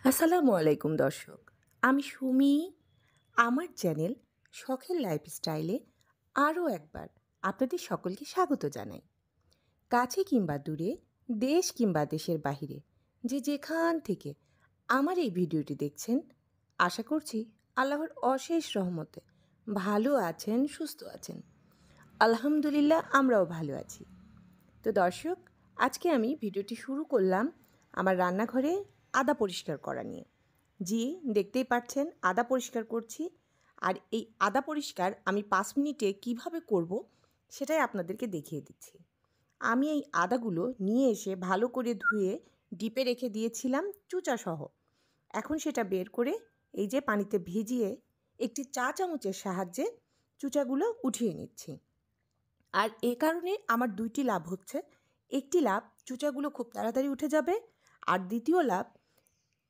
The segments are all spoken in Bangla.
আসসালামু আলাইকুম দর্শক, আমি সুমি। আমার চ্যানেল শখের লাইফস্টাইলে আরও একবার আপনাদের সকলকে স্বাগত জানাই। কাছে কিংবা দূরে, দেশ কিংবা দেশের বাহিরে, যে যেখান থেকে আমার এই ভিডিওটি দেখছেন, আশা করছি আল্লাহর অশেষ রহমতে ভালো আছেন, সুস্থ আছেন। আলহামদুলিল্লাহ, আমরাও ভালো আছি। তো দর্শক, আজকে আমি ভিডিওটি শুরু করলাম আমার রান্নাঘরে আদা পরিষ্কার করা নিয়ে। জি, দেখতেই পাচ্ছেন আদা পরিষ্কার করছি। আর এই আদা পরিষ্কার আমি 5 মিনিটে কিভাবে করব সেটাই আপনাদেরকে দেখিয়ে দিচ্ছি। আমি এই আদাগুলো নিয়ে এসে ভালো করে ধুয়ে ডিপে রেখে দিয়েছিলাম চুচাসহ। এখন সেটা বের করে এই যে পানিতে ভিজিয়ে একটি চা চামচের সাহায্যে চুচাগুলো উঠিয়ে নিচ্ছি। আর এ কারণে আমার 2টি লাভ হচ্ছে। একটি লাভ, চুচাগুলো খুব তাড়াতাড়ি উঠে যাবে। আর দ্বিতীয় লাভ,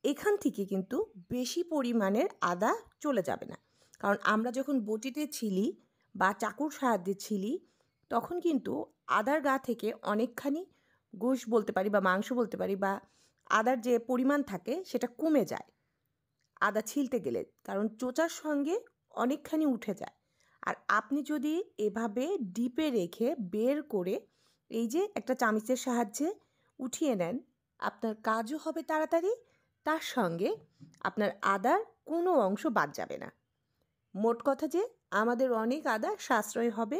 এখান থেকে কিন্তু বেশি পরিমাণের আদা চলে যাবে না। কারণ আমরা যখন বটিতে ছিলি বা চাকুর সাহায্যে ছিলি, তখন কিন্তু আদার গা থেকে অনেকখানি গোশ বলতে পারি বা মাংস বলতে পারি বা আদার যে পরিমাণ থাকে সেটা কমে যায় আদা ছিলতে গেলে, কারণ চোচার সঙ্গে অনেকখানি উঠে যায়। আর আপনি যদি এভাবে ডিপে রেখে বের করে এই যে একটা চামচের সাহায্যে উঠিয়ে নেন, আপনার কাজও হবে তাড়াতাড়ি, তার সঙ্গে আপনার আদার কোনো অংশ বাদ যাবে না। মোট কথা যে আমাদের অনেক আদা সাশ্রয় হবে।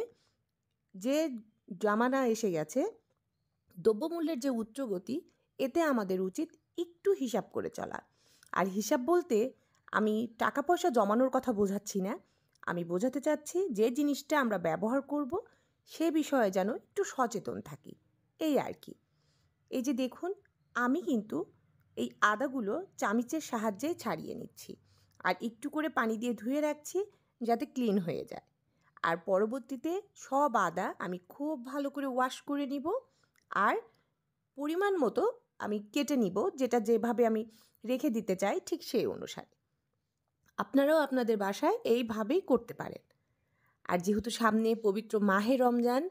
যে জামানা এসে গেছে দ্রব্যমূল্যের যে উচ্চগতি, এতে আমাদের উচিত একটু হিসাব করে চলা। আর হিসাব বলতে আমি টাকা পয়সা জমানোর কথা বোঝাচ্ছি না, আমি বোঝাতে চাচ্ছি যে জিনিসটা আমরা ব্যবহার করব সে বিষয়ে যেন একটু সচেতন থাকি, এই আর কি। এই যে দেখুন, আমি কিন্তু এই আদাগুলো চামচের সাহায্যে ছাড়িয়ে নিচ্ছি আর একটু করে পানি দিয়ে ধুয়ে রাখছি যাতে ক্লিন হয়ে যায়। আর পরবর্তীতে সব আদা আমি খুব ভালো করে ওয়াশ করে নিব আর পরিমাণ মতো আমি কেটে নিব, যেটা যেভাবে আমি রেখে দিতে চাই ঠিক সেই অনুসারে। আপনারাও আপনাদের বাসায় এইভাবেই করতে পারেন। আর যেহেতু সামনে পবিত্র মাহে রমজান,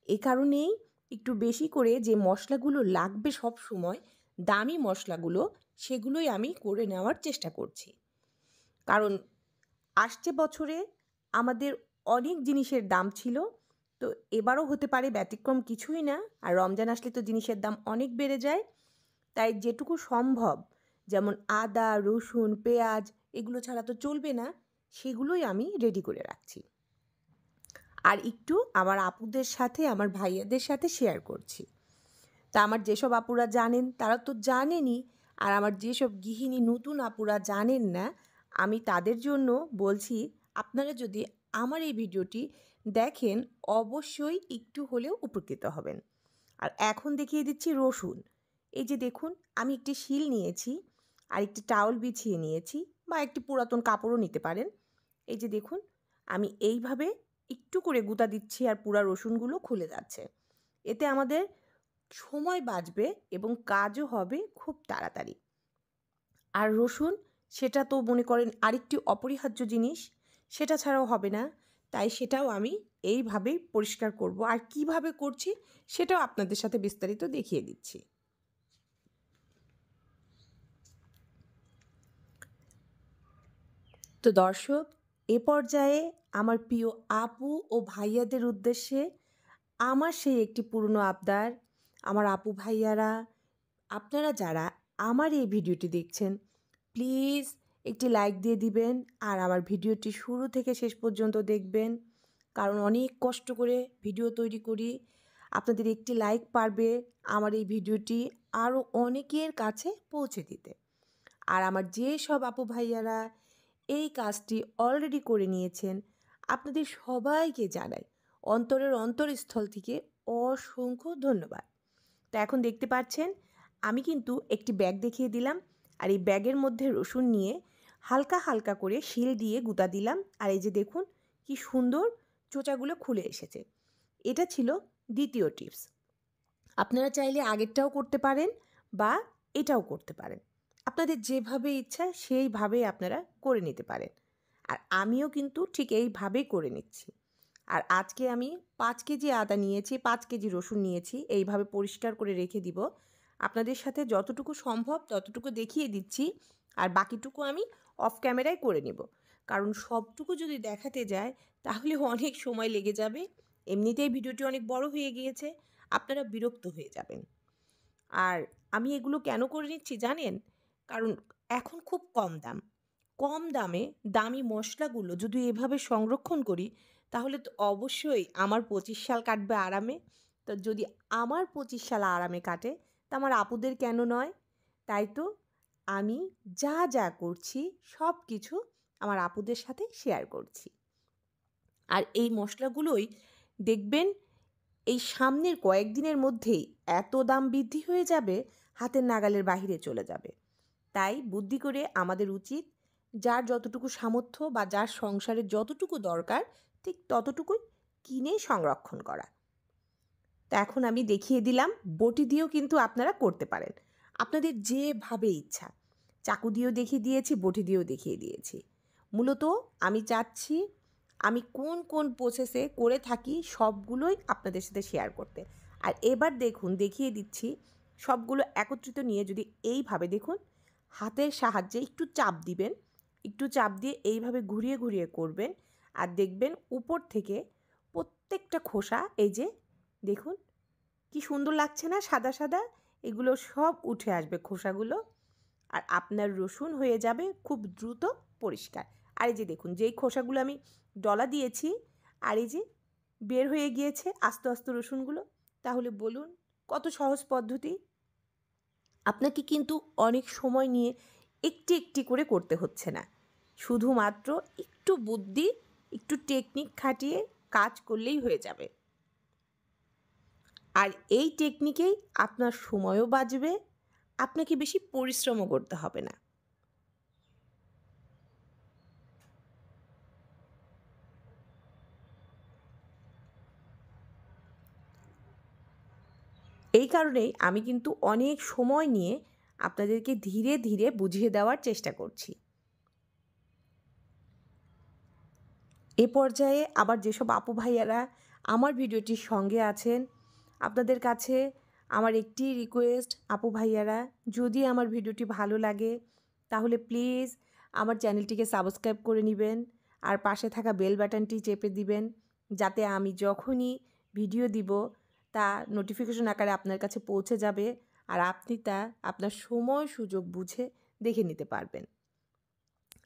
এ কারণেই একটু বেশি করে যে মশলাগুলো লাগবে সব সময়, দামি মশলাগুলো, সেগুলোই আমি করে নেওয়ার চেষ্টা করছি। কারণ আসছে বছরে আমাদের অনেক জিনিসের দাম ছিল, তো এবারও হতে পারে ব্যতিক্রম কিছুই না। আর রমজান আসলে তো জিনিসের দাম অনেক বেড়ে যায়। তাই যেটুকু সম্ভব, যেমন আদা, রসুন, পেঁয়াজ, এগুলো ছাড়া তো চলবে না, সেগুলোই আমি রেডি করে রাখছি। আর একটু আমার আপুদের সাথে, আমার ভাইয়াদের সাথে শেয়ার করছি। তা আমার যেসব আপুরা জানেন তারা তো জানেনই, আর আমার যেসব গৃহিণী নতুন আপুরা জানেন না, আমি তাদের জন্য বলছি, আপনারা যদি আমার এই ভিডিওটি দেখেন অবশ্যই একটু হলেও উপকৃত হবেন। আর এখন দেখিয়ে দিচ্ছি রসুন। এই যে দেখুন, আমি একটি শিল নিয়েছি আর একটি টাওয়াল বিছিয়ে নিয়েছি, বা একটি পুরাতন কাপড়ও নিতে পারেন। এই যে দেখুন, আমি এইভাবে একটু করে গুঁতা দিচ্ছি আর পুরা রসুনগুলো খুলে যাচ্ছে। এতে আমাদের সময় বাঁচবে এবং কাজও হবে খুব তাড়াতাড়ি। আর রসুন, সেটা তো মনে করেন আরেকটি অপরিহার্য জিনিস, সেটা ছাড়াও হবে না। তাই সেটাও আমি এইভাবেই পরিষ্কার করব। আর কিভাবে করছি সেটাও আপনাদের সাথে বিস্তারিত দেখিয়ে দিচ্ছি। তো দর্শক, এ পর্যায়ে আমার প্রিয় আপু ও ভাইয়াদের উদ্দেশ্যে আমার সেই একটি পুরনো আবদার। আমার আপু ভাইয়ারা, আপনারা যারা আমার এই ভিডিওটি দেখছেন, প্লিজ একটি লাইক দিয়ে দিবেন আর আমার ভিডিওটি শুরু থেকে শেষ পর্যন্ত দেখবেন। কারণ অনেক কষ্ট করে ভিডিও তৈরি করি। আপনাদের একটি লাইক পারবে আমার এই ভিডিওটি আরও অনেকের কাছে পৌঁছে দিতে। আর আমার যে সব আপু ভাইয়ারা এই কাজটি অলরেডি করে নিয়েছেন, আপনাদের সবাইকে জানাই অন্তরের অন্তরস্থল থেকে অসংখ্য ধন্যবাদ। তো এখন দেখতে পাচ্ছেন আমি কিন্তু একটি ব্যাগ দেখিয়ে দিলাম, আর এই ব্যাগের মধ্যে রসুন নিয়ে হালকা হালকা করে শিল দিয়ে গুঁতা দিলাম। আর এই যে দেখুন কি সুন্দর চোচাগুলো খুলে এসেছে। এটা ছিল দ্বিতীয় টিপস। আপনারা চাইলে আগেরটাও করতে পারেন বা এটাও করতে পারেন, আপনাদের যেভাবে ইচ্ছা সেইভাবেই আপনারা করে নিতে পারেন। আর আমিও কিন্তু ঠিক এইভাবেই করে নিচ্ছি। আর আজকে আমি 5 কেজি আদা নিয়েছি, 5 কেজি রসুন নিয়েছি, এইভাবে পরিষ্কার করে রেখে দিব। আপনাদের সাথে যতটুকু সম্ভব ততটুকু দেখিয়ে দিচ্ছি। আর বাকিটুকু আমি অফ ক্যামেরায় করে নেব, কারণ সবটুকু যদি দেখাতে যায় তাহলে অনেক সময় লেগে যাবে। এমনিতেই ভিডিওটি অনেক বড় হয়ে গিয়েছে, আপনারা বিরক্ত হয়ে যাবেন। আর আমি এগুলো কেন করে নিচ্ছি জানেন? কারণ এখন খুব কম দামে দামি মশলাগুলো যদি এভাবে সংরক্ষণ করি তাহলে তো অবশ্যই আমার 25 সাল কাটবে আরামে। তো যদি আমার 25 সাল আরামে কাটে তা আমার আপুদের কেন নয়? তাই তো আমি যা যা করছি সব কিছু আমার আপুদের সাথে শেয়ার করছি। আর এই মশলাগুলোই দেখবেন এই সামনের কয়েকদিনের মধ্যেই এত দাম বৃদ্ধি হয়ে যাবে, হাতের নাগালের বাহিরে চলে যাবে। তাই বুদ্ধি করে আমাদের উচিত যার যতটুকু সামর্থ্য বা যার সংসারের যতটুকু দরকার ঠিক ততটুকুই কিনে সংরক্ষণ করা। তা এখন আমি দেখিয়ে দিলাম, বটি দিয়েও কিন্তু আপনারা করতে পারেন, আপনাদের যেভাবে ইচ্ছা। চাকু দিয়েও দেখিয়ে দিয়েছি, বটি দিয়েও দেখিয়ে দিয়েছি। মূলত আমি চাচ্ছি আমি কোন কোন প্রসেসে করে থাকি সবগুলোই আপনাদের সাথে শেয়ার করতে। আর এবার দেখুন দেখিয়ে দিচ্ছি, সবগুলো একত্রিত নিয়ে যদি এইভাবে দেখুন হাতের সাহায্যে একটু চাপ দিবেন, একটু চাপ দিয়ে এইভাবে ঘুরিয়ে ঘুরিয়ে করবেন। আর দেখবেন উপর থেকে প্রত্যেকটা খোসা এই যে দেখুন কি সুন্দর লাগছে না, সাদা সাদা, এগুলো সব উঠে আসবে খোসাগুলো। আর আপনার রসুন হয়ে যাবে খুব দ্রুত পরিষ্কার। আর এই যে দেখুন যেই খোসাগুলো আমি ডলা দিয়েছি আর এই যে বের হয়ে গিয়েছে আস্তে আস্তে রসুনগুলো। তাহলে বলুন কত সহজ পদ্ধতি। আপনাকে কিন্তু অনেক সময় নিয়ে একটি একটি করে করতে হচ্ছে না, শুধুমাত্র একটু বুদ্ধি একটু টেকনিক খাটিয়ে কাজ করলেই হয়ে যাবে। আর এই টেকনিকেই আপনার সময়ও বাঁচবে, আপনাকে বেশি পরিশ্রমও করতে হবে না। এই কারণেই আমি কিন্তু অনেক সময় নিয়ে আপনাদেরকে ধীরে ধীরে বুঝিয়ে দেওয়ার চেষ্টা করছি। এ পর্যায়ে আবার যেসব আপু ভাইয়ারা আমার ভিডিওটির সঙ্গে আছেন, আপনাদের কাছে আমার একটি রিকোয়েস্ট, আপু ভাইয়ারা যদি আমার ভিডিওটি ভালো লাগে তাহলে প্লিজ আমার চ্যানেলটিকে সাবস্ক্রাইব করে নেবেন আর পাশে থাকা বেল বাটনটি চেপে দিবেন, যাতে আমি যখনই ভিডিও দিব তা নোটিফিকেশন আকারে আপনার কাছে পৌঁছে যাবে আর আপনি তা আপনার সময় সুযোগ বুঝে দেখে নিতে পারবেন।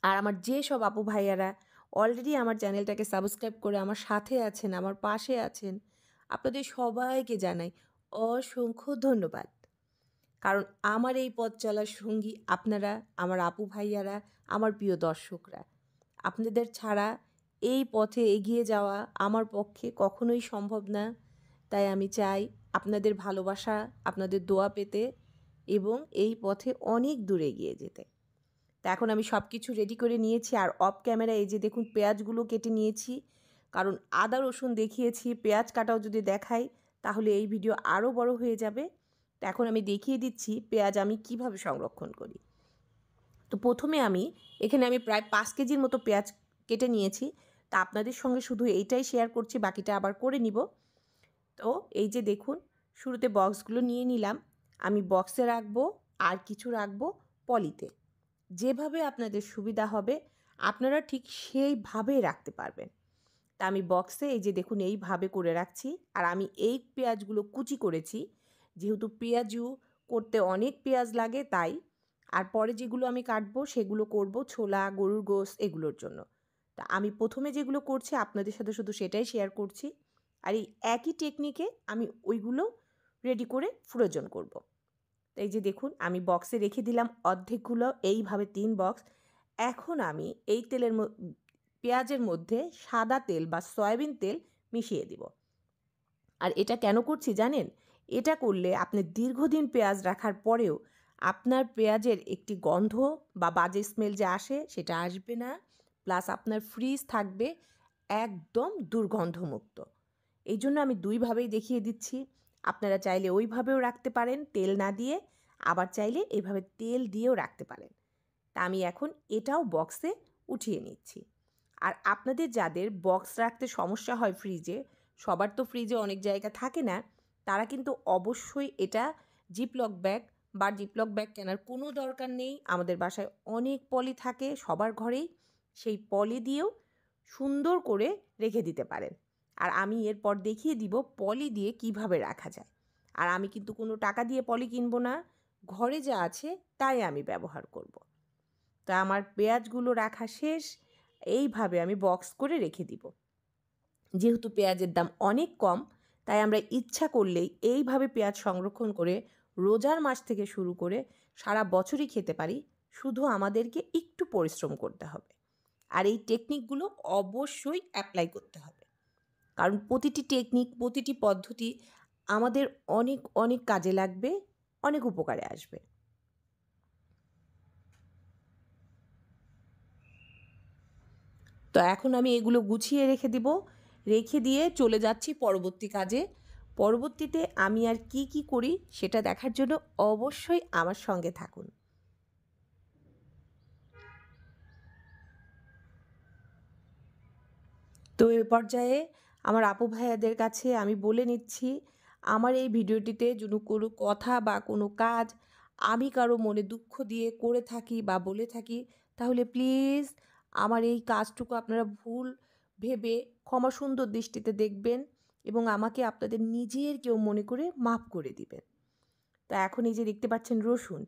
আর আমার যেসব আপু ভাইয়ারা অলরেডি আমার চ্যানেলটাকে সাবস্ক্রাইব করে আমার সাথে আছেন, আমার পাশে আছেন, আপনাদের সবাইকে জানাই অসংখ্য ধন্যবাদ। কারণ আমার এই পথ চলার সঙ্গী আপনারা, আমার আপু ভাইয়ারা, আমার প্রিয় দর্শকরা। আপনাদের ছাড়া এই পথে এগিয়ে যাওয়া আমার পক্ষে কখনোই সম্ভব না। তাই আমি চাই আপনাদের ভালোবাসা, আপনাদের দোয়া পেতে এবং এই পথে অনেক দূরে এগিয়ে যেতে। তা এখন আমি সব কিছু রেডি করে নিয়েছি আর অফ ক্যামেরা এই যে দেখুন পেঁয়াজগুলো কেটে নিয়েছি, কারণ আদা রসুন দেখিয়েছি, পেঁয়াজ কাটাও যদি দেখাই তাহলে এই ভিডিও আরও বড় হয়ে যাবে। তো এখন আমি দেখিয়ে দিচ্ছি পেঁয়াজ আমি কিভাবে সংরক্ষণ করি। তো প্রথমে এখানে আমি প্রায় 5 কেজির মতো পেঁয়াজ কেটে নিয়েছি। তা আপনাদের সঙ্গে শুধু এইটাই শেয়ার করছি, বাকিটা আবার করে নিব। তো এই যে দেখুন শুরুতে বক্সগুলো নিয়ে নিলাম, আমি বক্সে রাখবো আর কিছু রাখবো পলিতে। যেভাবে আপনাদের সুবিধা হবে আপনারা ঠিক সেইভাবেই রাখতে পারবেন। তা আমি বক্সে এই যে দেখুন এইভাবে করে রাখছি। আর আমি এই পেঁয়াজগুলো কুচি করেছি, যেহেতু পেঁয়াজু করতে অনেক পেঁয়াজ লাগে তাই। আর পরে যেগুলো আমি কাটবো সেগুলো করব ছোলা, গরুর গোশত এগুলোর জন্য। তা আমি প্রথমে যেগুলো করছি আপনাদের সাথে শুধু সেটাই শেয়ার করছি। আর এই একই টেকনিকে আমি ওইগুলো রেডি করে ফ্রোজন করব। এই যে দেখুন আমি বক্সে রেখে দিলাম অর্ধেকগুলো, এইভাবে 3 বক্স। এখন আমি এই পেঁয়াজের মধ্যে সাদা তেল বা সয়াবিন তেল মিশিয়ে দিব। আর এটা কেন করছি জানেন? এটা করলে আপনি দীর্ঘদিন পেঁয়াজ রাখার পরেও আপনার পেঁয়াজের একটি গন্ধ বা বাজে স্মেল যে আসে সেটা আসবে না, প্লাস আপনার ফ্রিজ থাকবে একদম দুর্গন্ধমুক্ত। এই জন্য আমি দুইভাবেই দেখিয়ে দিচ্ছি। আপনারা চাইলে ওইভাবেও রাখতে পারেন তেল না দিয়ে, আবার চাইলে এভাবে তেল দিয়েও রাখতে পারেন। তা আমি এখন এটাও বক্সে উঠিয়ে নিচ্ছি। আর আপনাদের যাদের বক্স রাখতে সমস্যা হয় ফ্রিজে, সবার তো ফ্রিজে অনেক জায়গা থাকে না, তারা কিন্তু অবশ্যই এটা জিপলক ব্যাগ বা জিপলক ব্যাগ কেনার কোনো দরকার নেই। আমাদের বাসায় অনেক পলি থাকে সবার ঘরেই। সেই পলি দিয়েও সুন্দর করে রেখে দিতে পারেন। আর আমি এরপর দেখিয়ে দিব পলি দিয়ে কিভাবে রাখা যায়। আর আমি কিন্তু কোনো টাকা দিয়ে পলি কিনবো না, ঘরে যা আছে তাই আমি ব্যবহার করব। তা আমার পেঁয়াজগুলো রাখা শেষ। এইভাবে আমি বক্স করে রেখে দিব। যেহেতু পেঁয়াজের দাম অনেক কম, তাই আমরা ইচ্ছা করলেই এইভাবে পেঁয়াজ সংরক্ষণ করে রোজার মাস থেকে শুরু করে সারা বছরই খেতে পারি। শুধু আমাদেরকে একটু পরিশ্রম করতে হবে। আর এই টেকনিকগুলো অবশ্যই অ্যাপ্লাই করতে হবে, কারণ প্রতিটি টেকনিক, প্রতিটি পদ্ধতি আমাদের অনেক অনেক কাজে লাগবে, অনেক উপকারে আসবে। তো এখন আমি এগুলো গুছিয়ে রেখে দিব। রেখে দিয়ে চলে যাচ্ছি পরবর্তী কাজে। পরবর্তীতে আমি আর কি কি করি সেটা দেখার জন্য অবশ্যই আমার সঙ্গে থাকুন। তো এ পর্যায়ে আমার আপু ভাইয়াদের কাছে আমি বলে নিচ্ছি, আমার এই ভিডিওটিতে যদি কোনো কথা বা কোনো কাজ আমি কারো মনে দুঃখ দিয়ে করে থাকি বা বলে থাকি, তাহলে প্লিজ আমার এই কাজটুকু আপনারা ভুল ভেবে ক্ষমা সুন্দর দৃষ্টিতে দেখবেন এবং আমাকে আপনাদের নিজের কেউ মনে করে মাফ করে দিবেন। তো এখন এই যে দেখতে পাচ্ছেন রসুন,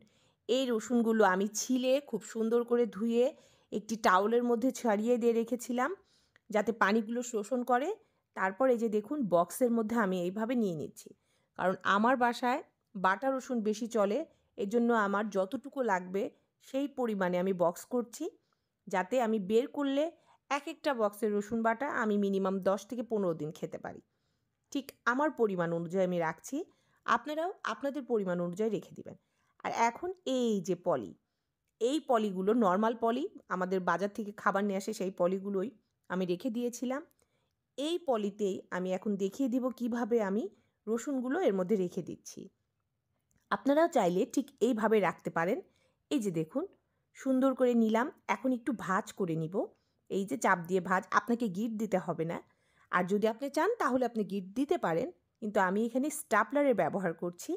এই রসুনগুলো আমি ছিলে খুব সুন্দর করে ধুয়ে একটি টাওয়ালের মধ্যে ছড়িয়ে দিয়ে রেখেছিলাম যাতে পানিগুলো শোষণ করে। তারপর এই যে দেখুন বক্সের মধ্যে আমি এইভাবে নিয়ে নিচ্ছি, কারণ আমার বাসায় বাটা রসুন বেশি চলে। এজন্য আমার যতটুকু লাগবে সেই পরিমাণে আমি বক্স করছি, যাতে আমি বের করলে এক একটা বক্সের রসুন বাটা আমি মিনিমাম 10 থেকে 15 দিন খেতে পারি। ঠিক আমার পরিমাণ অনুযায়ী আমি রাখছি, আপনারাও আপনাদের পরিমাণ অনুযায়ী রেখে দিবেন। আর এখন এই যে পলি, এই পলিগুলো নর্মাল পলি, আমাদের বাজার থেকে খাবার নিয়ে আসে সেই পলিগুলোই আমি রেখে দিয়েছিলাম। এই পলিতেই আমি এখন দেখিয়ে দিব কিভাবে আমি রসুনগুলো এর মধ্যে রেখে দিচ্ছি। আপনারাও চাইলে ঠিক এইভাবে রাখতে পারেন। এই যে দেখুন সুন্দর করে নিলাম, এখন একটু ভাঁজ করে নিব। এই যে চাপ দিয়ে ভাঁজ, আপনাকে গিট দিতে হবে না। আর যদি আপনি চান তাহলে আপনি গিট দিতে পারেন, কিন্তু আমি এখানে স্টাপলারের ব্যবহার করছি।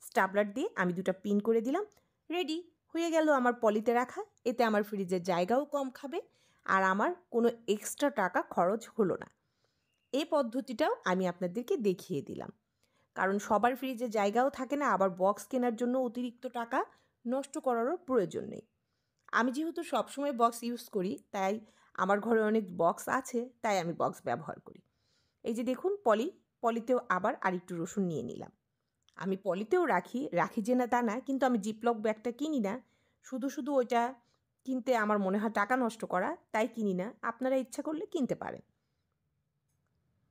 স্টাপলার দিয়ে আমি 2টা পিন করে দিলাম। রেডি হয়ে গেল আমার পলিতে রাখা। এতে আমার ফ্রিজের জায়গাও কম খাবে আর আমার কোনো এক্সট্রা টাকা খরচ হলো না। এই পদ্ধতিটাও আমি আপনাদেরকে দেখিয়ে দিলাম, কারণ সবার ফ্রিজে জায়গাও থাকে না, আবার বক্স কেনার জন্য অতিরিক্ত টাকা নষ্ট করারও প্রয়োজন নেই। আমি যেহেতু সবসময় বক্স ইউজ করি, তাই আমার ঘরে অনেক বক্স আছে, তাই আমি বক্স ব্যবহার করি। এই যে দেখুন পলিতেও আবার আরেকটু রসুন নিয়ে নিলাম। আমি পলিতেও রাখি যে না তা না, কিন্তু আমি জিপলক ব্যাগটা কিনি না। শুধু শুধু ওইটা কিনতে আমার মনে হয় টাকা নষ্ট করা, তাই কিনি না। আপনারা ইচ্ছা করলে কিনতে পারেন।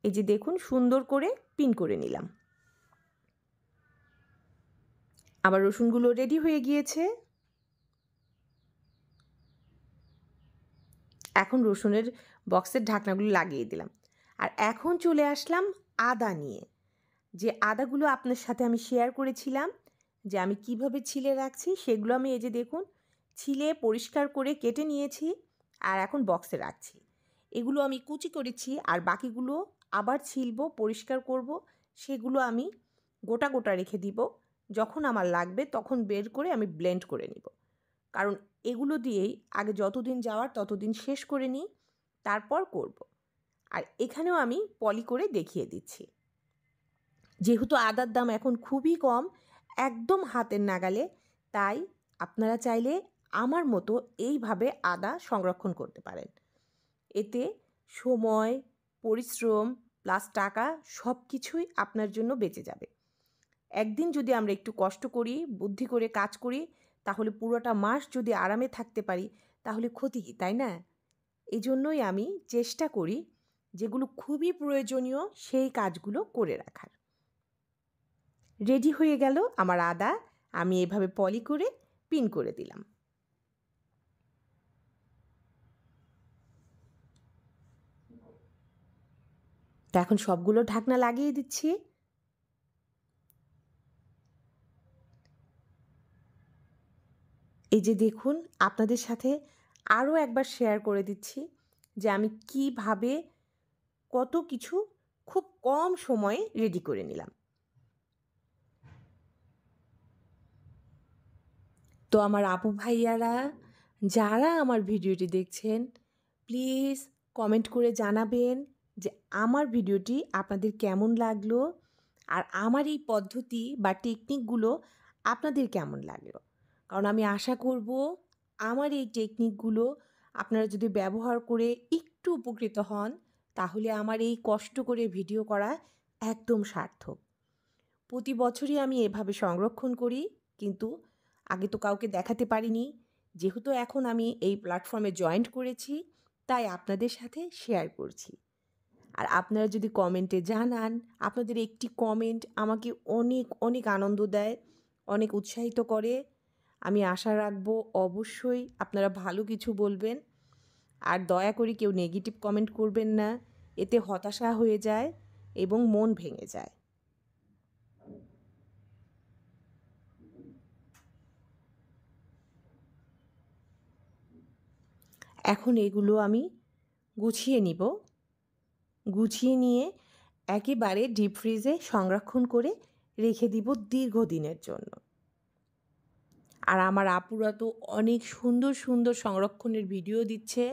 এই যে দেখুন সুন্দর করে পিন করে নিলাম। আমার রসুনগুলো রেডি হয়ে গিয়েছে। এখন রসুনের বক্সের ঢাকনাগুলো লাগিয়ে দিলাম। আর এখন চলে আসলাম আদা নিয়ে। যে আদাগুলো আপনার সাথে আমি শেয়ার করেছিলাম যে আমি কিভাবে ছিলে রাখছি, সেগুলো আমি এই যে দেখুন ছিলে পরিষ্কার করে কেটে নিয়েছি আর এখন বক্সে রাখছি। এগুলো আমি কুচি করেছি আর বাকিগুলো আবার ছিলবো, পরিষ্কার করব, সেগুলো আমি গোটা গোটা রেখে দিব। যখন আমার লাগবে তখন বের করে আমি ব্লেন্ড করে নিব, কারণ এগুলো দিয়েই আগে যতদিন যাওয়ার ততদিন শেষ করে নিই, তারপর করব। আর এখানেও আমি পলি করে দেখিয়ে দিচ্ছি। যেহেতু আদার দাম এখন খুবই কম, একদম হাতের নাগালে, তাই আপনারা চাইলে আমার মতো এইভাবে আদা সংরক্ষণ করতে পারেন। এতে সময়, পরিশ্রম প্লাস টাকা সব কিছুই আপনার জন্য বেঁচে যাবে। একদিন যদি আমরা একটু কষ্ট করি, বুদ্ধি করে কাজ করি, তাহলে পুরোটা মাস যদি আরামে থাকতে পারি, তাহলে ক্ষতি কী, তাই না? এই জন্যই আমি চেষ্টা করি যেগুলো খুবই প্রয়োজনীয় সেই কাজগুলো করে রাখার। রেডি হয়ে গেল আমার আদা, আমি এভাবে পলি করে পিন করে দিলাম। তো এখন সবগুলো ঢাকনা লাগিয়ে দিচ্ছি। এই যে দেখুন আপনাদের সাথে আরও একবার শেয়ার করে দিচ্ছি যে আমি কিভাবে কত কিছু খুব কম সময়ে রেডি করে নিলাম। তো আমার আপু ভাইয়ারা যারা আমার ভিডিওটি দেখছেন, প্লিজ কমেন্ট করে জানাবেন যে আমার ভিডিওটি আপনাদের কেমন লাগলো, আর আমার এই পদ্ধতি বা টেকনিকগুলো আপনাদের কেমন লাগলো। কারণ আমি আশা করব আমার এই টেকনিকগুলো আপনারা যদি ব্যবহার করে একটু উপকৃত হন, তাহলে আমার এই কষ্ট করে ভিডিও করা একদম সার্থক। প্রতি বছরই আমি এভাবে সংরক্ষণ করি, কিন্তু আগে তো কাউকে দেখাতে পারিনি। যেহেতু এখন আমি এই প্ল্যাটফর্মে জয়েন্ট করেছি, তাই আপনাদের সাথে শেয়ার করছি। আর আপনারা যদি কমেন্টে জানান, আপনাদের একটি কমেন্ট আমাকে অনেক অনেক আনন্দ দেয়, অনেক উৎসাহিত করে। আমি আশা রাখবো অবশ্যই আপনারা ভালো কিছু বলবেন। আর দয়া করে কেউ নেগেটিভ কমেন্ট করবেন না, এতে হতাশা হয়ে যায় এবং মন ভেঙে যায়। এখন এগুলো আমি গুছিয়ে নিব। গুছিয়ে নিয়ে একেবারে ডিপ ফ্রিজে সংরক্ষণ করে রেখে দিব দীর্ঘদিনের জন্য। আর আমার আপুরা তো অনেক সুন্দর সুন্দর সংরক্ষণের ভিডিও দিচ্ছে।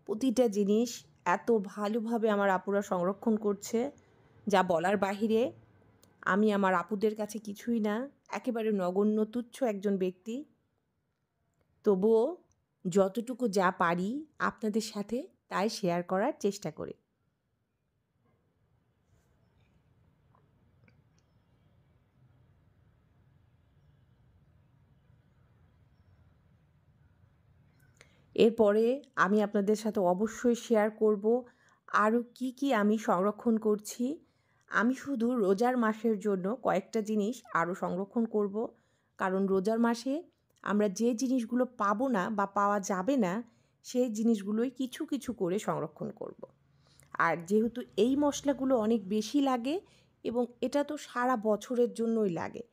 প্রতিটা জিনিস এত ভালোভাবে আমার আপুরা সংরক্ষণ করছে, যা বলার বাহিরে। আমি আমার আপুদের কাছে কিছুই না, একেবারে নগণ্য তুচ্ছ একজন ব্যক্তি। তবুও যতটুকু যা পারি আপনাদের সাথে তাই শেয়ার করার চেষ্টা করি। এরপরে আমি আপনাদের সাথে অবশ্যই শেয়ার করব আরও কি কি আমি সংরক্ষণ করছি। আমি শুধু রোজার মাসের জন্য কয়েকটা জিনিস আরও সংরক্ষণ করব, কারণ রোজার মাসে আমরা যে জিনিসগুলো পাবো না বা পাওয়া যাবে না, সেই জিনিসগুলোই কিছু কিছু করে সংরক্ষণ করব। আর যেহেতু এই মশলাগুলো অনেক বেশি লাগে এবং এটা তো সারা বছরের জন্যই লাগে,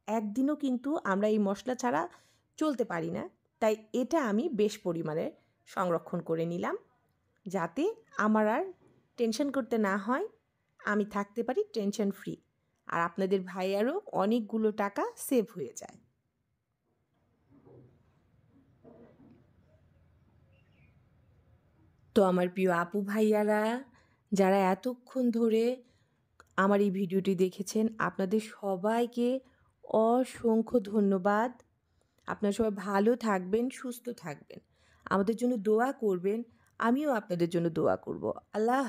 একদিনও কিন্তু আমরা এই মশলা ছাড়া চলতে পারি না, তাই এটা আমি বেশ পরিমাণে সংরক্ষণ করে নিলাম, যাতে আমার আর টেনশন করতে না হয়, আমি থাকতে পারি টেনশন ফ্রি, আর আপনাদের ভাইয়ারও অনেকগুলো টাকা সেভ হয়ে যায়। তো আমার প্রিয় আপু ভাইয়ারা যারা এতক্ষণ ধরে আমার এই ভিডিওটি দেখেছেন, আপনাদের সবাইকে অসংখ্য ধন্যবাদ। আপনারা সবাই ভালো থাকবেন, সুস্থ থাকবেন, আমাদের জন্য দোয়া করবেন। আমিও আপনাদের জন্য দোয়া করব। আল্লাহ